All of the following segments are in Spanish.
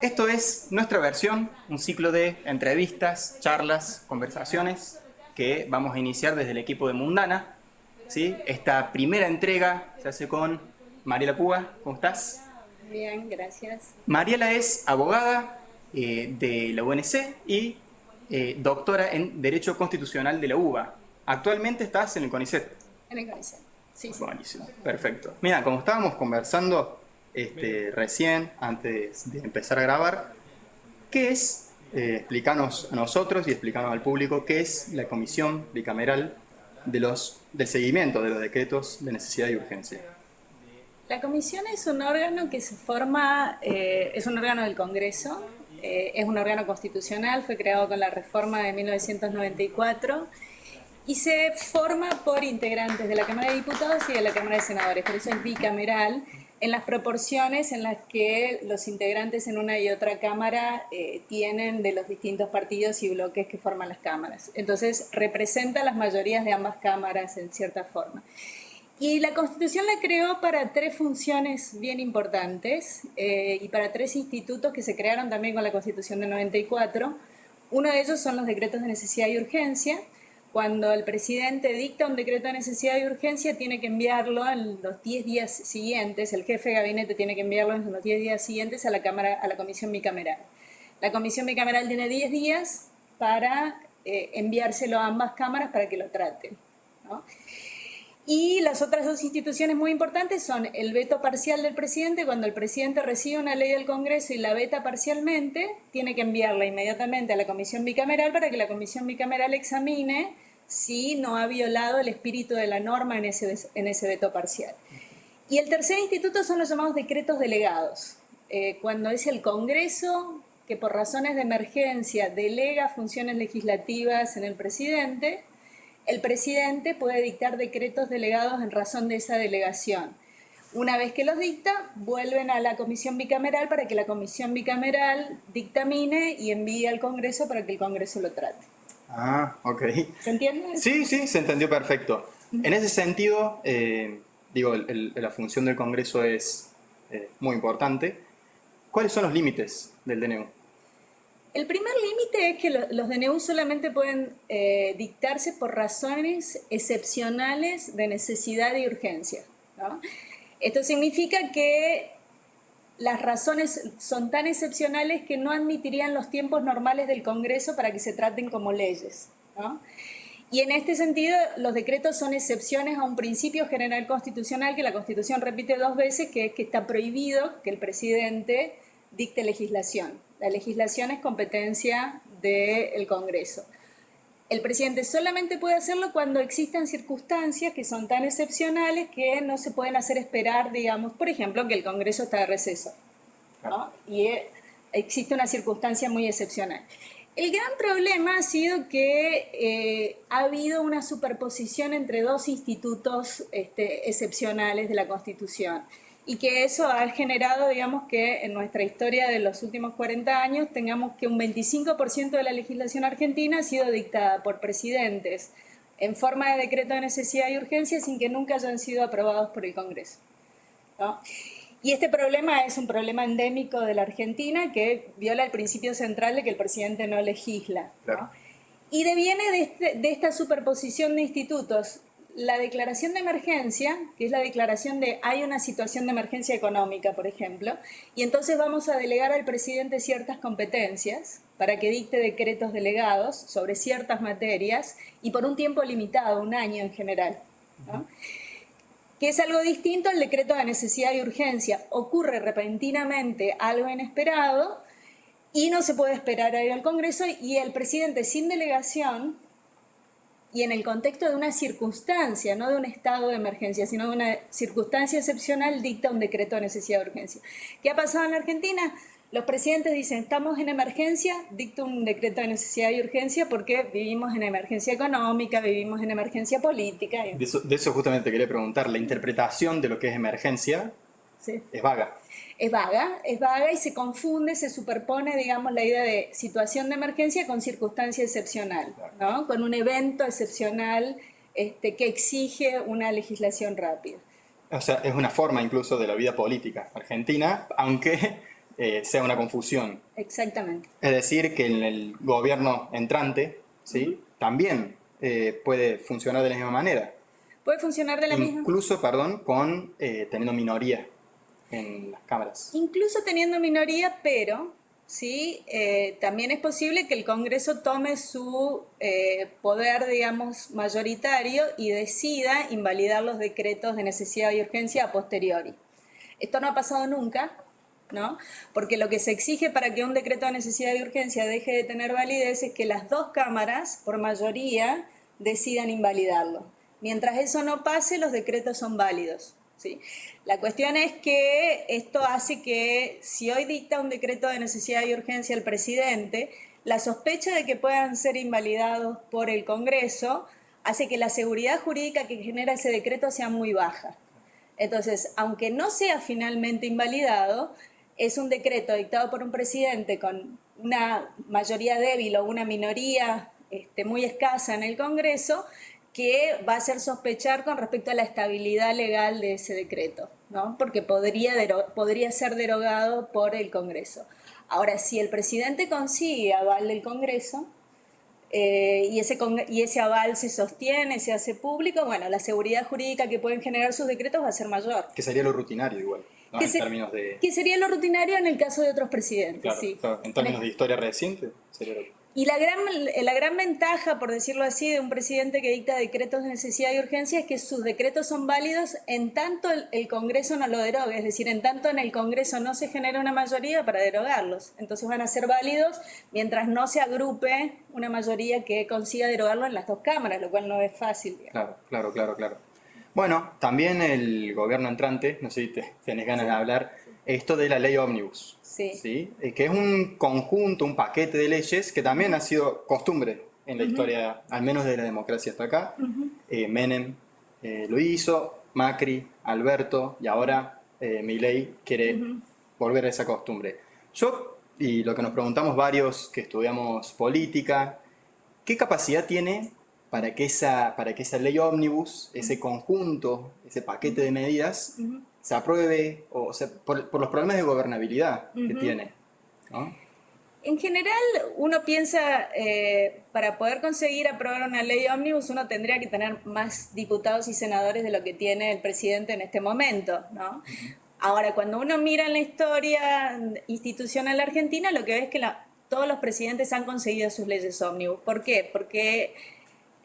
Esto es nuestra versión, un ciclo de entrevistas, charlas, conversaciones que vamos a iniciar desde el equipo de Mundana, ¿sí? Esta primera entrega se hace con Mariela Puga. ¿Cómo estás? Bien, gracias. Mariela es abogada de la UNC y doctora en Derecho Constitucional de la UBA. Actualmente estás en el CONICET. En el CONICET. Sí, sí. Buenísimo, perfecto. Mira, como estábamos conversando recién, antes de empezar a grabar, ¿qué es? Explícanos a nosotros y explícanos al público qué es la Comisión Bicameral del seguimiento de los decretos de necesidad y urgencia. La comisión es un órgano que se forma, es un órgano del Congreso, es un órgano constitucional, fue creado con la reforma de 1994 y se forma por integrantes de la Cámara de Diputados y de la Cámara de Senadores, por eso es bicameral, en las proporciones en las que los integrantes en una y otra cámara tienen de los distintos partidos y bloques que forman las cámaras. Entonces representa las mayorías de ambas cámaras en cierta forma. Y la Constitución la creó para tres funciones bien importantes y para tres institutos que se crearon también con la Constitución de 94. Uno de ellos son los decretos de necesidad y urgencia. Cuando el presidente dicta un decreto de necesidad y urgencia, tiene que enviarlo en los 10 días siguientes, el jefe de gabinete tiene que enviarlo en los 10 días siguientes a la comisión bicameral. La comisión bicameral tiene 10 días para enviárselo a ambas cámaras para que lo traten, ¿no? Y las otras dos instituciones muy importantes son el veto parcial del presidente. Cuando el presidente recibe una ley del Congreso y la veta parcialmente, tiene que enviarla inmediatamente a la comisión bicameral para que la comisión bicameral examine si no ha violado el espíritu de la norma en ese veto parcial. Y el tercer instituto son los llamados decretos delegados. Cuando es el Congreso que por razones de emergencia delega funciones legislativas en el presidente puede dictar decretos delegados en razón de esa delegación. Una vez que los dicta, vuelven a la comisión bicameral para que la comisión bicameral dictamine y envíe al Congreso para que el Congreso lo trate. Ah, ok. ¿Se entiende? Sí, sí, se entendió perfecto. En ese sentido, la función del Congreso es muy importante. ¿Cuáles son los límites del DNU? El primer límite es que los DNU solamente pueden dictarse por razones excepcionales de necesidad y urgencia, ¿no? Esto significa que las razones son tan excepcionales que no admitirían los tiempos normales del Congreso para que se traten como leyes, ¿no? Y en este sentido, los decretos son excepciones a un principio general constitucional que la Constitución repite 2 veces, que es que está prohibido que el presidente dicte legislación. La legislación es competencia del Congreso. El presidente solamente puede hacerlo cuando existan circunstancias que son tan excepcionales que no se pueden hacer esperar, digamos, por ejemplo, que el Congreso está de receso, ¿no? Y existe una circunstancia muy excepcional. El gran problema ha sido que ha habido una superposición entre dos institutos excepcionales de la Constitución y que eso ha generado, digamos, que en nuestra historia de los últimos 40 años tengamos que un 25% de la legislación argentina ha sido dictada por presidentes en forma de decreto de necesidad y urgencia sin que nunca hayan sido aprobados por el Congreso, ¿no? Y este problema es un problema endémico de la Argentina que viola el principio central de que el presidente no legisla, ¿no? Claro. Y deviene de esta superposición de institutos. La declaración de emergencia, que es la declaración de hay una situación de emergencia económica, por ejemplo, y entonces vamos a delegar al presidente ciertas competencias para que dicte decretos delegados sobre ciertas materias y por un tiempo limitado, 1 año en general, ¿no? Que es algo distinto al decreto de necesidad y urgencia. Ocurre repentinamente algo inesperado y no se puede esperar a ir al Congreso y el presidente sin delegación y en el contexto de una circunstancia, no de un estado de emergencia, sino de una circunstancia excepcional, dicta un decreto de necesidad de urgencia. ¿Qué ha pasado en la Argentina? Los presidentes dicen, estamos en emergencia, dicta un decreto de necesidad y urgencia porque vivimos en emergencia económica, vivimos en emergencia política. De eso justamente quería preguntar. La interpretación de lo que es emergencia Sí. es vaga. Es vaga y se confunde, se superpone, digamos, la idea de situación de emergencia con circunstancia excepcional, ¿no? Con un evento excepcional que exige una legislación rápida. O sea, es una forma incluso de la vida política argentina, aunque sea una confusión. Exactamente. Es decir, que en el gobierno entrante, ¿sí? También puede funcionar de la misma manera. Puede funcionar de la misma. Incluso, perdón, con teniendo minoría en las cámaras. Incluso teniendo minoría, pero sí, también es posible que el Congreso tome su poder, digamos, mayoritario y decida invalidar los decretos de necesidad y urgencia a posteriori. Esto no ha pasado nunca, ¿no? Porque lo que se exige para que un decreto de necesidad y urgencia deje de tener validez es que las dos cámaras, por mayoría, decidan invalidarlo. Mientras eso no pase, los decretos son válidos, ¿sí? La cuestión es que esto hace que, si hoy dicta un decreto de necesidad y urgencia el presidente, la sospecha de que puedan ser invalidados por el Congreso hace que la seguridad jurídica que genera ese decreto sea muy baja. Entonces, aunque no sea finalmente invalidado, es un decreto dictado por un presidente con una mayoría débil o una minoría muy escasa en el Congreso, que va a hacer sospechar con respecto a la estabilidad legal de ese decreto, ¿no? Porque podría ser derogado por el Congreso. Ahora, si el presidente consigue aval del Congreso, y ese aval se sostiene, se hace público, bueno, la seguridad jurídica que pueden generar sus decretos va a ser mayor. Que sería lo rutinario igual, ¿no? En términos de... Que sería lo rutinario en el caso de otros presidentes, claro, sí. claro. En términos de historia reciente, sería lo... Y la gran ventaja, por decirlo así, de un presidente que dicta decretos de necesidad y urgencia es que sus decretos son válidos en tanto el Congreso no lo derogue, es decir, en tanto en el Congreso no se genera una mayoría para derogarlos. Entonces van a ser válidos mientras no se agrupe una mayoría que consiga derogarlo en las dos cámaras, lo cual no es fácil, digamos. Claro. Bueno, también el gobierno entrante, no sé si tenés ganas de hablar, esto de la ley ómnibus. Sí. Que es un conjunto, un paquete de leyes que también ha sido costumbre en la historia, al menos de la democracia hasta acá. Menem lo hizo, Macri, Alberto y ahora Milei quiere volver a esa costumbre. Yo, y lo que nos preguntamos varios que estudiamos política, ¿qué capacidad tiene para que esa ley ómnibus, ese conjunto, ese paquete de medidas, se apruebe, o sea, por los problemas de gobernabilidad que tiene, ¿no? En general, uno piensa, para poder conseguir aprobar una ley ómnibus, uno tendría que tener más diputados y senadores de lo que tiene el presidente en este momento, ¿no? Ahora, cuando uno mira en la historia institucional argentina, lo que ve es que todos los presidentes han conseguido sus leyes ómnibus. ¿Por qué? Porque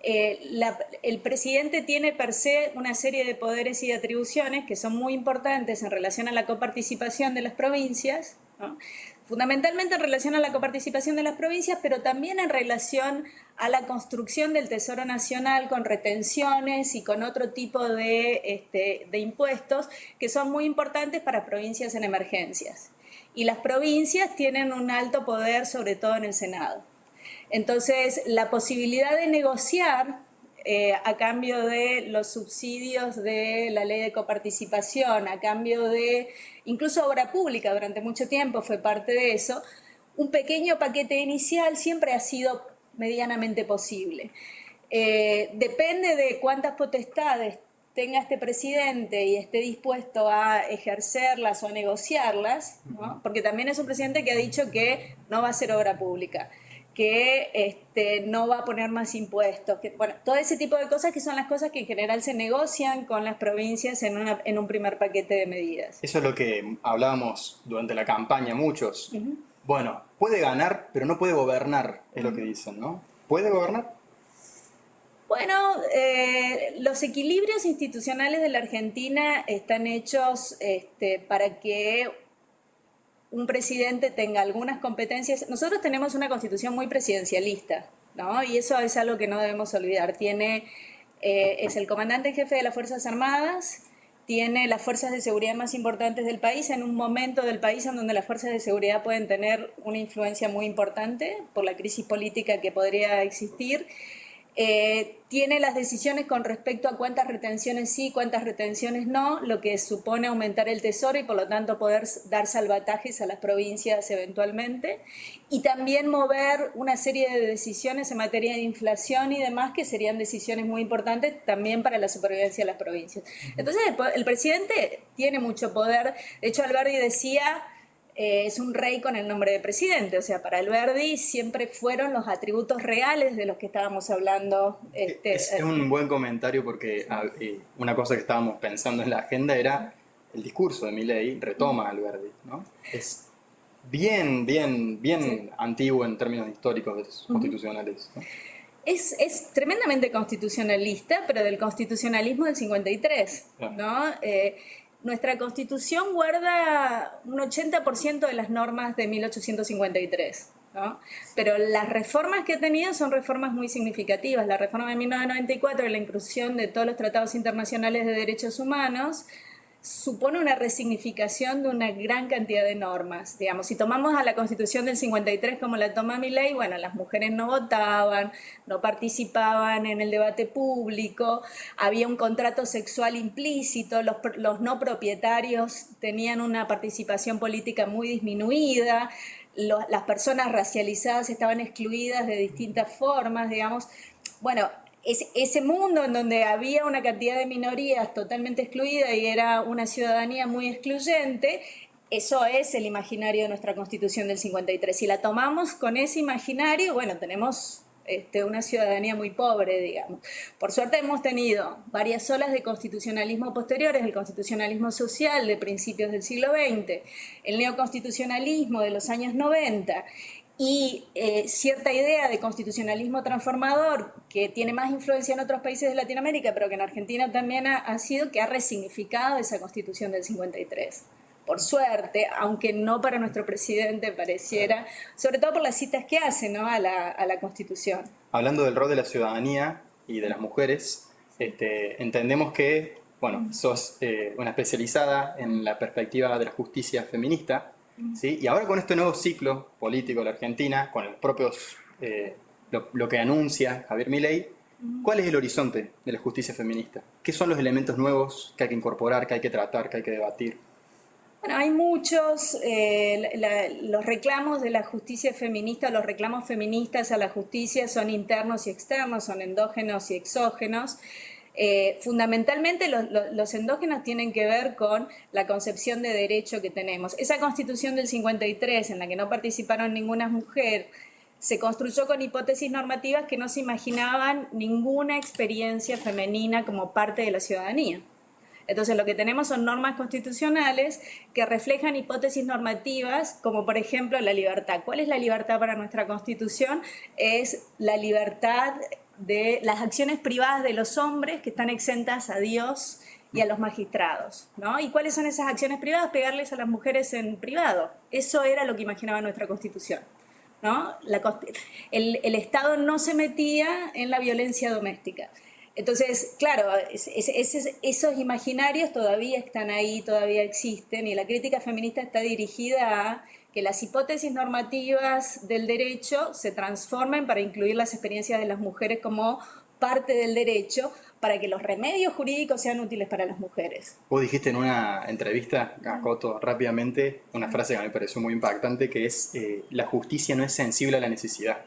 el presidente tiene per se una serie de poderes y de atribuciones que son muy importantes en relación a la coparticipación de las provincias, ¿no? Fundamentalmente en relación a la coparticipación de las provincias, pero también en relación a la construcción del Tesoro Nacional con retenciones y con otro tipo de impuestos que son muy importantes para provincias en emergencias. Y las provincias tienen un alto poder, sobre todo en el Senado. Entonces, la posibilidad de negociar a cambio de los subsidios de la ley de coparticipación, a cambio de incluso obra pública durante mucho tiempo fue parte de eso, un pequeño paquete inicial siempre ha sido medianamente posible. Depende de cuántas potestades tenga este presidente y esté dispuesto a ejercerlas o a negociarlas, ¿no? Porque también es un presidente que ha dicho que no va a hacer obra pública, que no va a poner más impuestos, bueno, todo ese tipo de cosas que son las cosas que en general se negocian con las provincias en un primer paquete de medidas. Eso es lo que hablábamos durante la campaña muchos. Bueno, puede ganar, pero no puede gobernar, es lo que dicen, ¿no? ¿Puede gobernar? Bueno, los equilibrios institucionales de la Argentina están hechos para que un presidente tenga algunas competencias. Nosotros tenemos una constitución muy presidencialista, ¿no? Y eso es algo que no debemos olvidar. Es el comandante en jefe de las Fuerzas Armadas, tiene las fuerzas de seguridad más importantes del país en un momento del país en donde las fuerzas de seguridad pueden tener una influencia muy importante por la crisis política que podría existir. Tiene las decisiones con respecto a cuántas retenciones sí, cuántas retenciones no, lo que supone aumentar el tesoro y por lo tanto poder dar salvatajes a las provincias eventualmente, y también mover una serie de decisiones en materia de inflación y demás que serían decisiones muy importantes también para la supervivencia de las provincias. Entonces el presidente tiene mucho poder. De hecho, Alberti decía es un rey con el nombre de presidente. O sea, para Alberdi siempre fueron los atributos reales de los que estábamos hablando. Es un buen comentario porque una cosa que estábamos pensando en la agenda era el discurso de Milei retoma a Alberdi, ¿no? Es bien antiguo en términos históricos constitucionales, ¿no? Es tremendamente constitucionalista, pero del constitucionalismo del 53, ¿no? Nuestra Constitución guarda un 80% de las normas de 1853, ¿no? Pero las reformas que ha tenido son reformas muy significativas. La reforma de 1994 y la inclusión de todos los tratados internacionales de derechos humanos supone una resignificación de una gran cantidad de normas. Digamos, si tomamos a la Constitución del 53 como la toma Milei, bueno, las mujeres no votaban, no participaban en el debate público, había un contrato sexual implícito, los no propietarios tenían una participación política muy disminuida, las personas racializadas estaban excluidas de distintas formas, digamos. Bueno, ese mundo en donde había una cantidad de minorías totalmente excluida y era una ciudadanía muy excluyente, eso es el imaginario de nuestra Constitución del 53. Si la tomamos con ese imaginario, bueno, tenemos una ciudadanía muy pobre, digamos. Por suerte hemos tenido varias olas de constitucionalismo posteriores, el constitucionalismo social de principios del siglo XX, el neoconstitucionalismo de los años 90, y cierta idea de constitucionalismo transformador que tiene más influencia en otros países de Latinoamérica, pero que en Argentina también ha sido, que ha resignificado esa Constitución del 53. Por suerte, aunque no para nuestro presidente pareciera, sobre todo por las citas que hace, ¿no?, a la Constitución. Hablando del rol de la ciudadanía y de las mujeres, entendemos que, bueno, sos una especializada en la perspectiva de la justicia feminista, ¿sí? Y ahora con este nuevo ciclo político de la Argentina, con los propios, lo que anuncia Javier Milei, ¿cuál es el horizonte de la justicia feminista? ¿Qué son los elementos nuevos que hay que incorporar, que hay que tratar, que hay que debatir? Bueno, hay muchos, los reclamos de la justicia feminista, los reclamos feministas a la justicia son internos y externos, son endógenos y exógenos. Fundamentalmente los endógenos tienen que ver con la concepción de derecho que tenemos. Esa Constitución del 53, en la que no participaron ninguna mujer, se construyó con hipótesis normativas que no se imaginaban ninguna experiencia femenina como parte de la ciudadanía. Entonces lo que tenemos son normas constitucionales que reflejan hipótesis normativas, como por ejemplo la libertad. ¿Cuál es la libertad para nuestra Constitución? Es la libertad de las acciones privadas de los hombres que están exentas a Dios y a los magistrados, ¿no? ¿Y cuáles son esas acciones privadas? Pegarles a las mujeres en privado. Eso era lo que imaginaba nuestra Constitución, ¿no? El Estado no se metía en la violencia doméstica. Entonces, claro, esos imaginarios todavía están ahí, todavía existen, y la crítica feminista está dirigida a que las hipótesis normativas del derecho se transformen para incluir las experiencias de las mujeres como parte del derecho, para que los remedios jurídicos sean útiles para las mujeres. Vos dijiste en una entrevista, acoto rápidamente, una frase que me pareció muy impactante, que es la justicia no es sensible a la necesidad.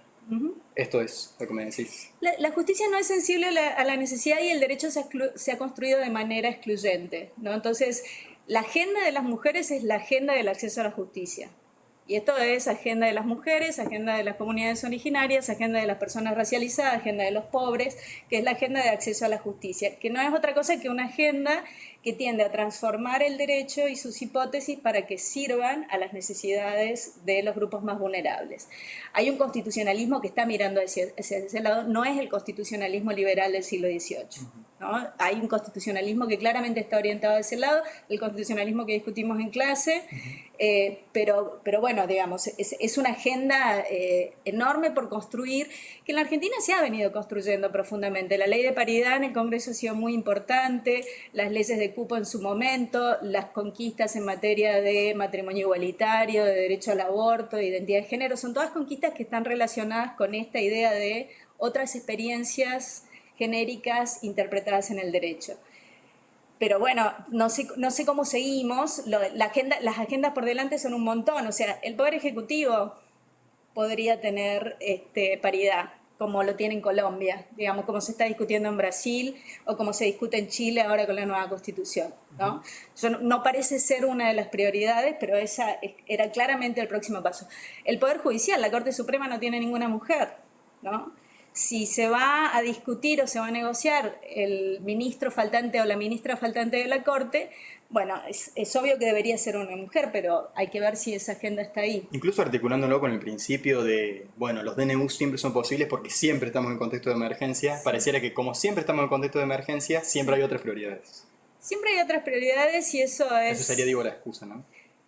Esto es lo que me decís. La justicia no es sensible a la necesidad y el derecho se ha construido de manera excluyente, ¿no? Entonces, la agenda de las mujeres es la agenda del acceso a la justicia. Y esto es agenda de las mujeres, agenda de las comunidades originarias, agenda de las personas racializadas, agenda de los pobres, que es la agenda de acceso a la justicia, que no es otra cosa que una agenda que tiende a transformar el derecho y sus hipótesis para que sirvan a las necesidades de los grupos más vulnerables. Hay un constitucionalismo que está mirando hacia ese lado, no es el constitucionalismo liberal del siglo XVIII, ¿no? Hay un constitucionalismo que claramente está orientado a ese lado, el constitucionalismo que discutimos en clase, pero bueno, digamos, es una agenda enorme por construir, que en la Argentina se ha venido construyendo profundamente. La ley de paridad en el Congreso ha sido muy importante, las leyes de cupo en su momento, las conquistas en materia de matrimonio igualitario, de derecho al aborto, de identidad de género, son todas conquistas que están relacionadas con esta idea de otras experiencias genéricas interpretadas en el derecho. Pero bueno, no sé cómo seguimos, las agendas por delante son un montón, o sea, el Poder Ejecutivo podría tener paridad como lo tiene en Colombia, digamos, como se está discutiendo en Brasil o como se discute en Chile ahora con la nueva Constitución, ¿no? No parece ser una de las prioridades, pero esa era claramente el próximo paso. El Poder Judicial, la Corte Suprema no tiene ninguna mujer, ¿no? Si se va a discutir o se va a negociar el ministro faltante o la ministra faltante de la Corte, bueno, es obvio que debería ser una mujer, pero hay que ver si esa agenda está ahí. Incluso articulándolo con el principio de, bueno, los DNU siempre son posibles porque siempre estamos en contexto de emergencia, sí. Pareciera que como siempre estamos en contexto de emergencia, siempre hay otras prioridades. Siempre hay otras prioridades y eso es... Eso sería, digo, la excusa, ¿no?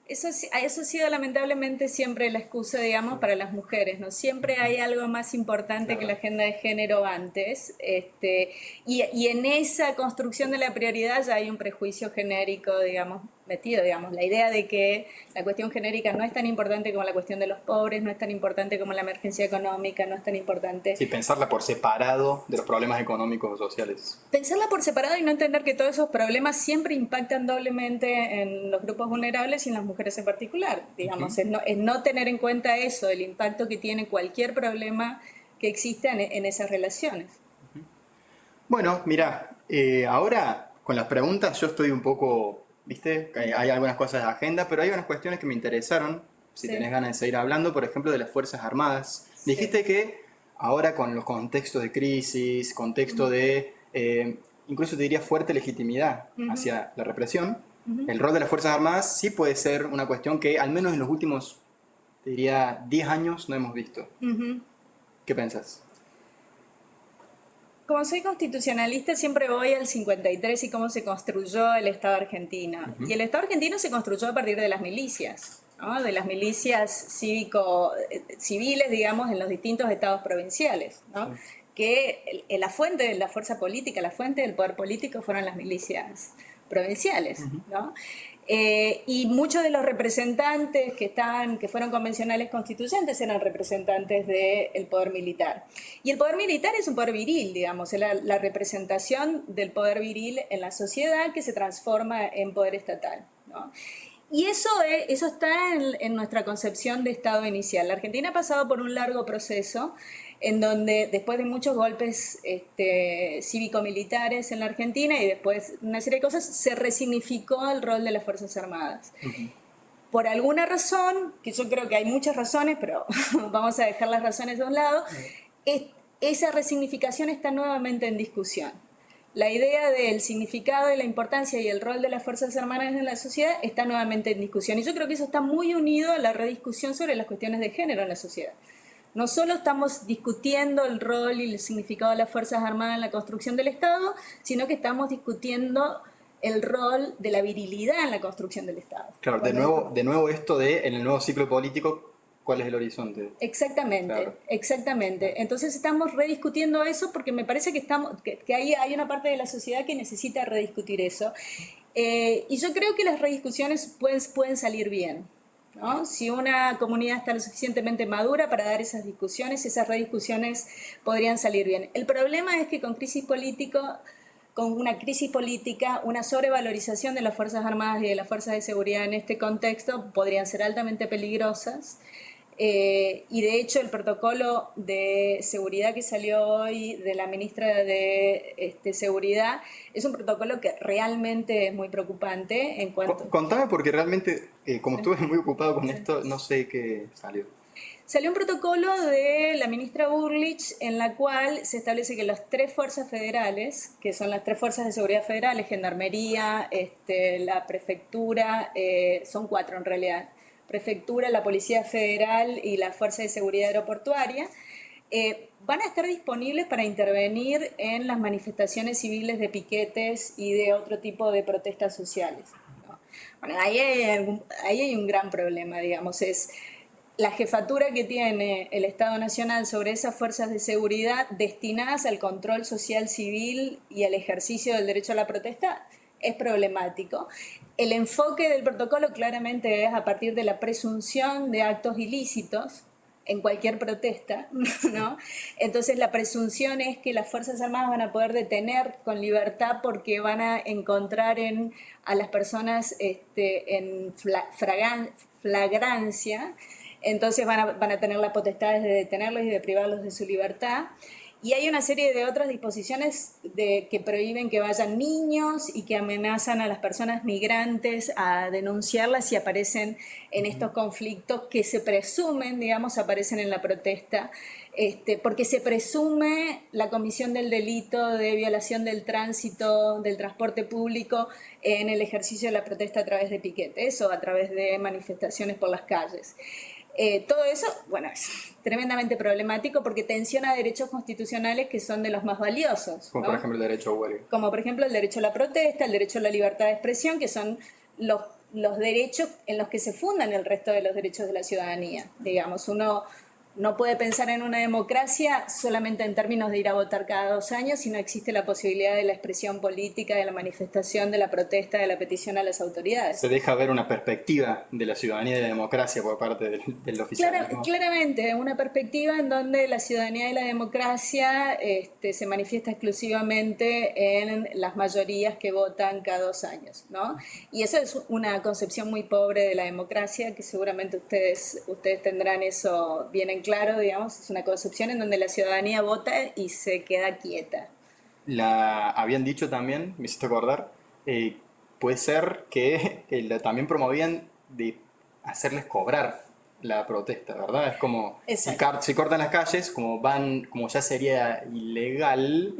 Eso ha sido lamentablemente siempre la excusa, digamos, para las mujeres, ¿no? Siempre hay algo más importante que la agenda de género antes, y en esa construcción de la prioridad ya hay un prejuicio genérico, digamos, metido, digamos, la idea de que la cuestión genérica no es tan importante como la cuestión de los pobres, no es tan importante como la emergencia económica, no es tan importante... Sí, pensarla por separado de los problemas económicos o sociales. Pensarla por separado y no entender que todos esos problemas siempre impactan doblemente en los grupos vulnerables y en las mujeres en particular, digamos, es no tener en cuenta eso, el impacto que tiene cualquier problema que exista en esas relaciones. Bueno, mira, ahora con las preguntas yo estoy un poco... ¿Viste? Hay algunas cosas de agenda, pero hay unas cuestiones que me interesaron, si tenés ganas de seguir hablando, por ejemplo, de las Fuerzas Armadas. Sí. Dijiste que ahora con los contextos de crisis, contexto de, incluso te diría, fuerte legitimidad hacia la represión, el rol de las Fuerzas Armadas sí puede ser una cuestión que al menos en los últimos, te diría, 10 años no hemos visto. ¿Qué pensás? Como soy constitucionalista, siempre voy al 53 y cómo se construyó el Estado argentino. Y el Estado argentino se construyó a partir de las milicias, ¿no? De las milicias civiles, digamos, en los distintos estados provinciales, ¿no? Que la fuente de la fuerza política, la fuente del poder político fueron las milicias provinciales, ¿no? Y muchos de los representantes que fueron convencionales constituyentes eran representantes del poder militar. Y el poder militar es un poder viril, digamos, es la representación del poder viril en la sociedad que se transforma en poder estatal, ¿no? Y eso está en nuestra concepción de Estado inicial. La Argentina ha pasado por un largo proceso en donde después de muchos golpes cívico-militares en la Argentina y después una serie de cosas, se resignificó el rol de las Fuerzas Armadas. Por alguna razón, que yo creo que hay muchas razones, pero vamos a dejar las razones de un lado, esa resignificación está nuevamente en discusión. La idea del significado y la importancia y el rol de las Fuerzas Armadas en la sociedad está nuevamente en discusión. Y yo creo que eso está muy unido a la rediscusión sobre las cuestiones de género en la sociedad. No solo estamos discutiendo el rol y el significado de las Fuerzas Armadas en la construcción del Estado, sino que estamos discutiendo el rol de la virilidad en la construcción del Estado. Claro, de nuevo esto de, en el nuevo ciclo político, ¿cuál es el horizonte? Exactamente, claro. Exactamente. Entonces estamos rediscutiendo eso porque me parece que hay una parte de la sociedad que necesita rediscutir eso. Y yo creo que las rediscusiones pueden salir bien, ¿no? Si una comunidad está lo suficientemente madura para dar esas discusiones, esas rediscusiones podrían salir bien. El problema es que con una crisis política, una sobrevalorización de las Fuerzas Armadas y de las Fuerzas de Seguridad en este contexto podrían ser altamente peligrosas. Y de hecho el protocolo de seguridad que salió hoy de la ministra de Seguridad es un protocolo que realmente es muy preocupante en cuanto... Contame porque realmente, como estuve muy ocupado con esto, no sé qué salió. Salió un protocolo de la ministra Burlich en la cual se establece que las 3 fuerzas federales, que son las 3 fuerzas de seguridad federales, Gendarmería, la prefectura, son 4 en realidad, Prefectura, la Policía Federal y la Fuerza de Seguridad Aeroportuaria, van a estar disponibles para intervenir en las manifestaciones civiles de piquetes y de otro tipo de protestas sociales, ¿no? Bueno, ahí hay un gran problema, digamos, es la jefatura que tiene el Estado Nacional sobre esas fuerzas de seguridad destinadas al control social civil y al ejercicio del derecho a la protesta es problemático. El enfoque del protocolo claramente es a partir de la presunción de actos ilícitos en cualquier protesta, ¿no? Entonces la presunción es que las Fuerzas Armadas van a poder detener con libertad porque van a encontrar a las personas en flagrancia entonces van a tener la potestad de detenerlos y de privarlos de su libertad. Y hay una serie de otras disposiciones que prohíben que vayan niños y que amenazan a las personas migrantes a denunciarlas si aparecen en estos conflictos que se presumen, digamos, aparecen en la protesta, porque se presume la comisión del delito de violación del tránsito, del transporte público en el ejercicio de la protesta a través de piquetes o a través de manifestaciones por las calles. Todo eso, bueno, es tremendamente problemático porque tensiona derechos constitucionales que son de los más valiosos. Como, ¿no?, por ejemplo el derecho a huelga. Como por ejemplo el derecho a la protesta, el derecho a la libertad de expresión, que son los derechos en los que se fundan el resto de los derechos de la ciudadanía. Digamos, uno no puede pensar en una democracia solamente en términos de ir a votar cada 2 años, sino existe la posibilidad de la expresión política, de la manifestación, de la protesta, de la petición a las autoridades. Se deja ver una perspectiva de la ciudadanía y de la democracia por parte del oficialismo. Claramente, una perspectiva en donde la ciudadanía y la democracia se manifiesta exclusivamente en las mayorías que votan cada 2 años, ¿no? Y eso es una concepción muy pobre de la democracia, que seguramente ustedes tendrán eso bien en claro, digamos. Es una concepción en donde la ciudadanía vota y se queda quieta. Habían dicho también, me hiciste acordar, puede ser que también promovían de hacerles cobrar la protesta, ¿verdad? Es como si cortan las calles, como ya sería ilegal,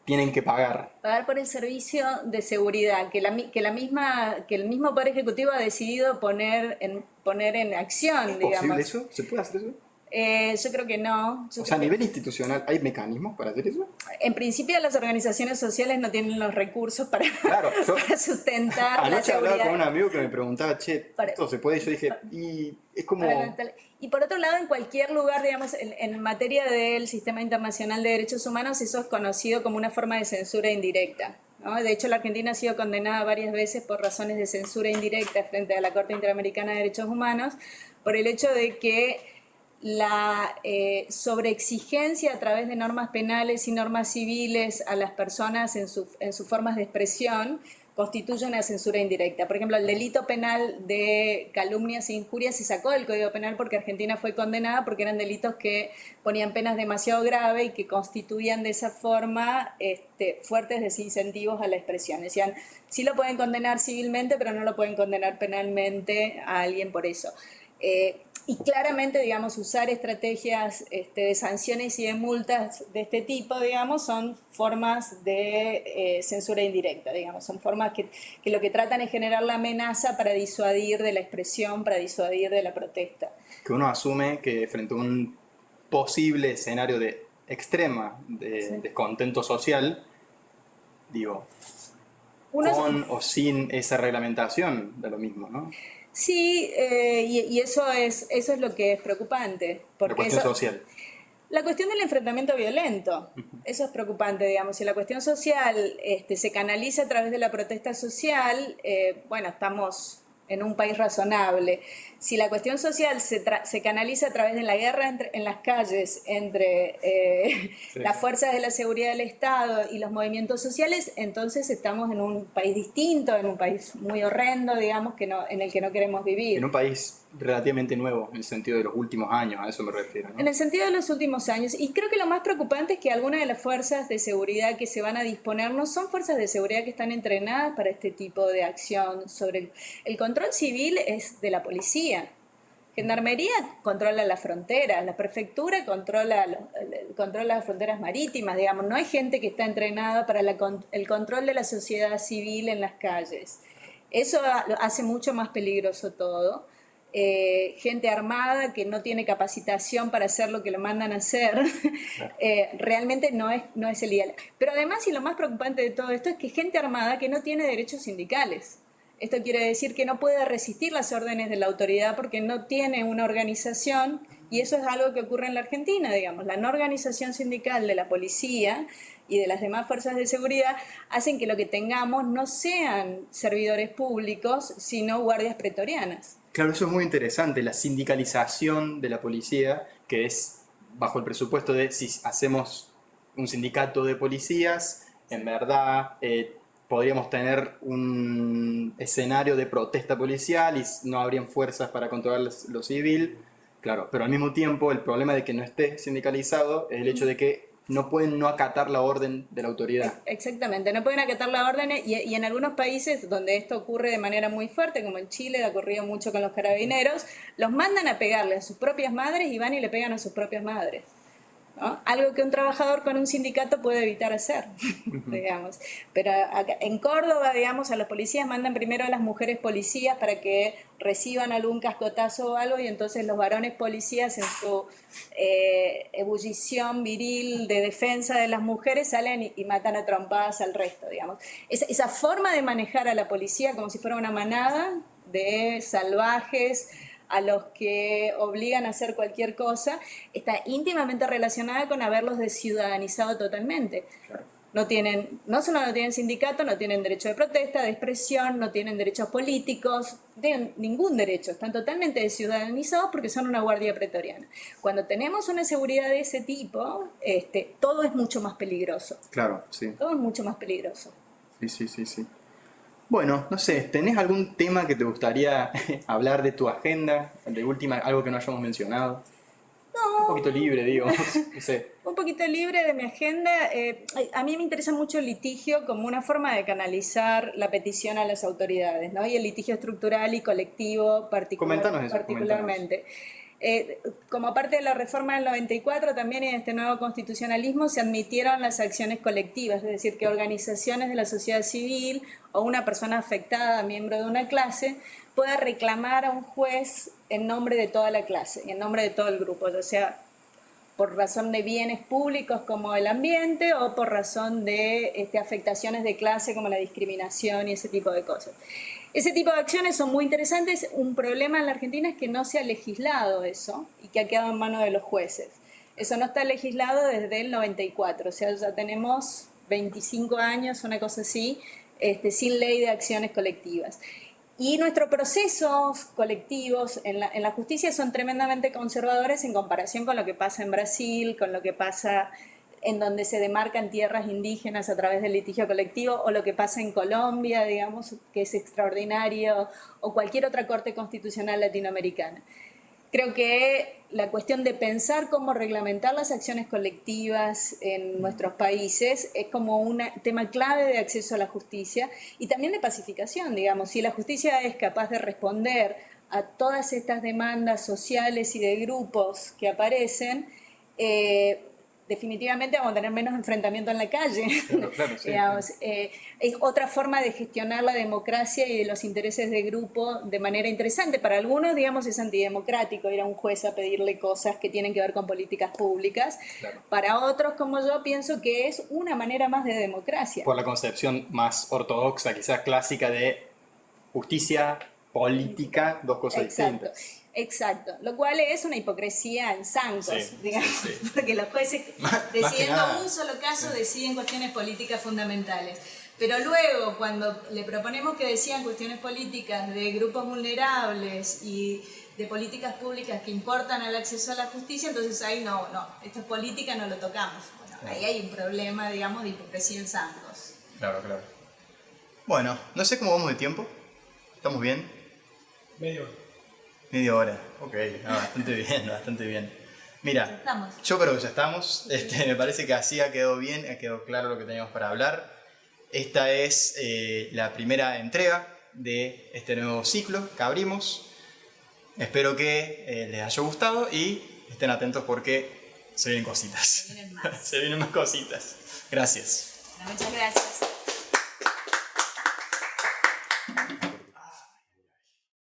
tienen que pagar. Pagar por el servicio de seguridad que el mismo Poder Ejecutivo ha decidido poner en acción, ¿Es digamos. posible eso? ¿Se puede hacer eso? Yo creo que no. O sea, a nivel institucional, ¿hay mecanismos para hacer eso? En principio, las organizaciones sociales no tienen los recursos para sustentar la seguridad. Anoche hablaba con un amigo que me preguntaba, ¿esto se puede? Y yo dije, y es como... Y por otro lado, en cualquier lugar, digamos, en materia del Sistema Internacional de Derechos Humanos, eso es conocido como una forma de censura indirecta, ¿no? De hecho, la Argentina ha sido condenada varias veces por razones de censura indirecta frente a la Corte Interamericana de Derechos Humanos por el hecho de que la sobreexigencia a través de normas penales y normas civiles a las personas en sus formas de expresión constituye una censura indirecta. Por ejemplo, el delito penal de calumnias e injurias se sacó del Código Penal porque Argentina fue condenada porque eran delitos que ponían penas demasiado graves y que constituían de esa forma fuertes desincentivos a la expresión. Decían, sí lo pueden condenar civilmente, pero no lo pueden condenar penalmente a alguien por eso. Y claramente, digamos, usar estrategias de sanciones y de multas de este tipo, digamos, son formas de censura indirecta, digamos, son formas que lo que tratan es generar la amenaza para disuadir de la expresión, para disuadir de la protesta. Que uno asume que frente a un posible escenario de extrema descontento social, digo, con o sin esa reglamentación, da lo mismo, ¿no? Sí, y eso es lo que es preocupante. Porque la cuestión social. La cuestión del enfrentamiento violento, eso es preocupante, digamos. Si la cuestión social se canaliza a través de la protesta social, bueno, estamos en un país razonable. Si la cuestión social se canaliza a través de la guerra en las calles entre las fuerzas de la seguridad del Estado y los movimientos sociales, entonces estamos en un país distinto, en un país muy horrendo, digamos, en el que no queremos vivir. En un país relativamente nuevo, en el sentido de los últimos años, a eso me refiero, ¿no? En el sentido de los últimos años. Y creo que lo más preocupante es que algunas de las fuerzas de seguridad que se van a disponer no son fuerzas de seguridad que están entrenadas para este tipo de acción. Sobre el control civil es de la policía. Gendarmería controla las fronteras, la prefectura controla las fronteras marítimas, digamos. No hay gente que está entrenada para el control de la sociedad civil en las calles. Eso hace mucho más peligroso todo. Gente armada que no tiene capacitación para hacer lo que lo mandan a hacer, realmente no es el ideal. Pero además, y lo más preocupante de todo esto, es que gente armada que no tiene derechos sindicales. Esto quiere decir que no puede resistir las órdenes de la autoridad porque no tiene una organización, y eso es algo que ocurre en la Argentina, digamos. La no organización sindical de la policía y de las demás fuerzas de seguridad hacen que lo que tengamos no sean servidores públicos, sino guardias pretorianas. Claro, eso es muy interesante, la sindicalización de la policía, que es bajo el presupuesto de si hacemos un sindicato de policías, en verdad podríamos tener un escenario de protesta policial y no habrían fuerzas para controlar lo civil. Claro, pero al mismo tiempo el problema de que no esté sindicalizado es el hecho de que no pueden no acatar la orden de la autoridad. Exactamente, no pueden acatar la orden y en algunos países donde esto ocurre de manera muy fuerte, como en Chile, ha ocurrido mucho con los carabineros, los mandan a pegarle a sus propias madres y van y le pegan a sus propias madres, ¿no? Algo que un trabajador con un sindicato puede evitar hacer, digamos. Pero acá, en Córdoba, digamos, a los policías mandan primero a las mujeres policías para que reciban algún cascotazo o algo, y entonces los varones policías en su ebullición viril de defensa de las mujeres salen y matan a trompadas al resto, digamos. Esa forma de manejar a la policía como si fuera una manada de salvajes a los que obligan a hacer cualquier cosa, está íntimamente relacionada con haberlos desciudadanizado totalmente. Claro. No solo no tienen sindicato, no tienen derecho de protesta, de expresión, no tienen derechos políticos, no tienen ningún derecho, están totalmente desciudadanizados porque son una guardia pretoriana. Cuando tenemos una seguridad de ese tipo, todo es mucho más peligroso. Claro, sí. Todo es mucho más peligroso. Sí. Bueno, no sé, ¿tenés algún tema que te gustaría hablar de tu agenda? De última, algo que no hayamos mencionado. No. Un poquito libre, digo, no sé. Un poquito libre de mi agenda. A mí me interesa mucho el litigio como una forma de canalizar la petición a las autoridades, ¿no? Y el litigio estructural y colectivo Coméntanos eso, particularmente. Como parte de la reforma del 94 también en este nuevo constitucionalismo se admitieron las acciones colectivas, es decir, que organizaciones de la sociedad civil o una persona afectada, miembro de una clase, pueda reclamar a un juez en nombre de toda la clase y en nombre de todo el grupo, o sea, por razón de bienes públicos como el ambiente o por razón de afectaciones de clase como la discriminación y ese tipo de cosas. Ese tipo de acciones son muy interesantes. Un problema en la Argentina es que no se ha legislado eso y que ha quedado en manos de los jueces. Eso no está legislado desde el 94, o sea, ya tenemos 25 años, una cosa así, sin ley de acciones colectivas. Y nuestros procesos colectivos en la justicia son tremendamente conservadores en comparación con lo que pasa en Brasil, con lo que pasa en donde se demarcan tierras indígenas a través del litigio colectivo, o lo que pasa en Colombia, digamos, que es extraordinario, o cualquier otra corte constitucional latinoamericana. Creo que la cuestión de pensar cómo reglamentar las acciones colectivas en nuestros países es como un tema clave de acceso a la justicia y también de pacificación, digamos. Si la justicia es capaz de responder a todas estas demandas sociales y de grupos que aparecen, definitivamente vamos a tener menos enfrentamiento en la calle. Claro, sí, Digamos, sí. Es otra forma de gestionar la democracia y de los intereses de grupo de manera interesante. Para algunos, digamos, es antidemocrático ir a un juez a pedirle cosas que tienen que ver con políticas públicas. Claro. Para otros, como yo, pienso que es una manera más de democracia. Por la concepción más ortodoxa, quizás clásica de justicia, política, dos cosas distintas. Exacto, lo cual es una hipocresía en zancos, digamos, sí. porque los jueces, Más decidiendo un solo caso, deciden cuestiones políticas fundamentales. Pero luego, cuando le proponemos que decidan cuestiones políticas de grupos vulnerables y de políticas públicas que importan al acceso a la justicia, entonces ahí no, esto es política, no lo tocamos. Bueno, ahí hay un problema, digamos, de hipocresía en zancos. Claro. Bueno, no sé cómo vamos de tiempo. ¿Estamos bien? Media hora, ok, bastante bien. Mira, yo creo que ya estamos. Me parece que así ha quedado bien, ha quedado claro lo que teníamos para hablar. Esta es la primera entrega de este nuevo ciclo que abrimos. Espero que les haya gustado y estén atentos porque se vienen cositas. Se vienen más. Se vienen más cositas. Gracias. Bueno, muchas gracias.